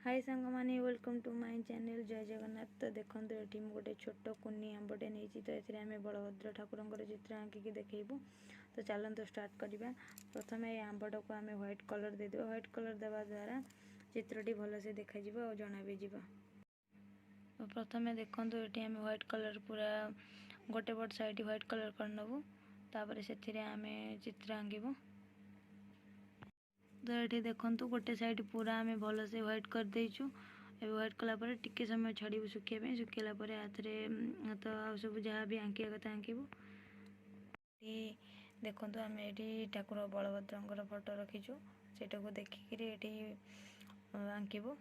हाय सांग माने welcome to my channel जय जगन्नाथ। तो देखो ये गोटे छोट कुनी आंबटे नहीं तो ये आम बलभद्र ठाकुर चित्र आंकिकी देखू। तो चलते स्टार्ट करवा। प्रथम ये आंबट को आम व्हाइट कलर देदेवा। व्हाइट कलर देवा द्वारा चित्रटी भलसे देखा और जना भी जीव। तो प्रथम देखो ये आम व्हाइट कलर पूरा गोटे पट साइड व्हाइट कलर कर नबू। तापर से आम चित्र आंकबू। तो ये देखु गोटे साइड पूरा आम भल से व्हाइट कर देचु। ए व्हाइट कलापर टिके समय छाड़ू सुखाई सुखेला हाथ में हाथ आ सब जहाँ भी आंकिया कथा आंकबू। देखो आम ये ठाकुर बलभद्र फोटो रखीचु सेटा को देखिक आंकबू।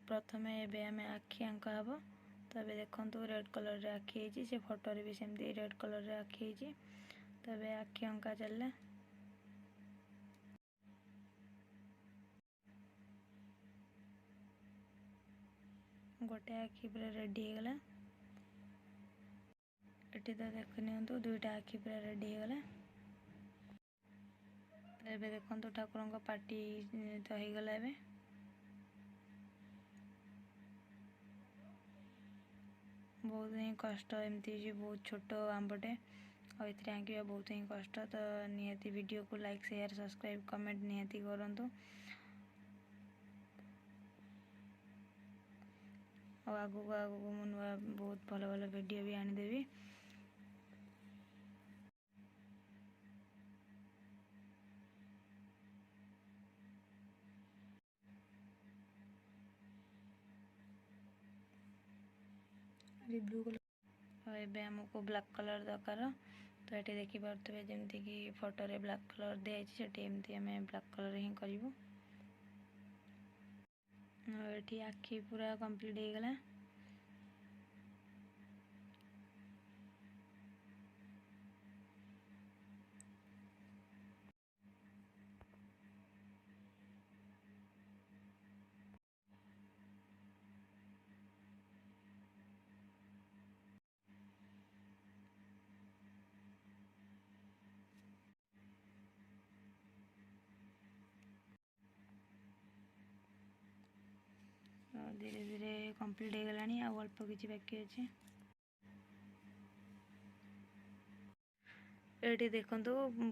प्रथम एम आखि आंका हम। तो ये देखो रेड कलर रे आखि से फोटो भी सेमती रेड कलर रे आखि। तो ये आखि अंका चलला। गोटे आखि पूरा रेडी होगला। ये तो देख नि दुईटा आखि पूरा रेडी होगला। एबे देखो ठाकुर पार्टी तो होगला। एबे बहुत ही कष्ट एमती बहुत छोट आंबटे और ये आंकवा बहुत ही कष्ट। तो निहाती वीडियो को लाइक शेयर सब्सक्राइब कमेंट निहाती करूँ। और आगू मुझे बहुत भल भल वीडियो भी आनीदेवी। ब्लू कलर एबे हमको ब्लैक कलर दरकार। तो ये देखिपे जमती कि फोटो रे ब्लैक कलर दिखाई एमती आम ब्लैक कलर ही करूँ। ये आखि पूरा कंप्लीट होगला। धीरे धीरे कंप्लीट होगला। अल्प किसी बाकी अच्छे। ये देखो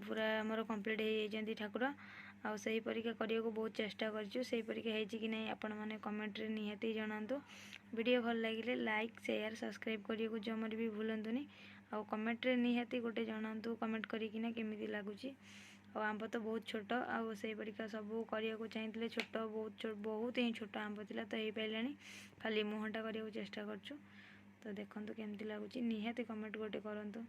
पूरा आमर कंप्लीट हो ठाकुर आउ से परिका करने को बहुत चेष्टा कर परिका कि नहीं आपण मैंने कमेंट रे निहाती जनातु। वीडियो भल लगे लाइक शेयर सब्सक्राइब करने को जमर भी भूलतुनि। आउ कमेंट रे निहाती गोटे जनातु कमेंट करना केमी लगुच। आंब तो बहुत छोट आउ से परिका सब करने को चाहिए छोट बहुत ही छोट आंब थिला तो हो पारा खाली मुहटा करने को चेष्टा करछु। तो देखो केमती लगुच निहाती कमेंट गोटे करंतु।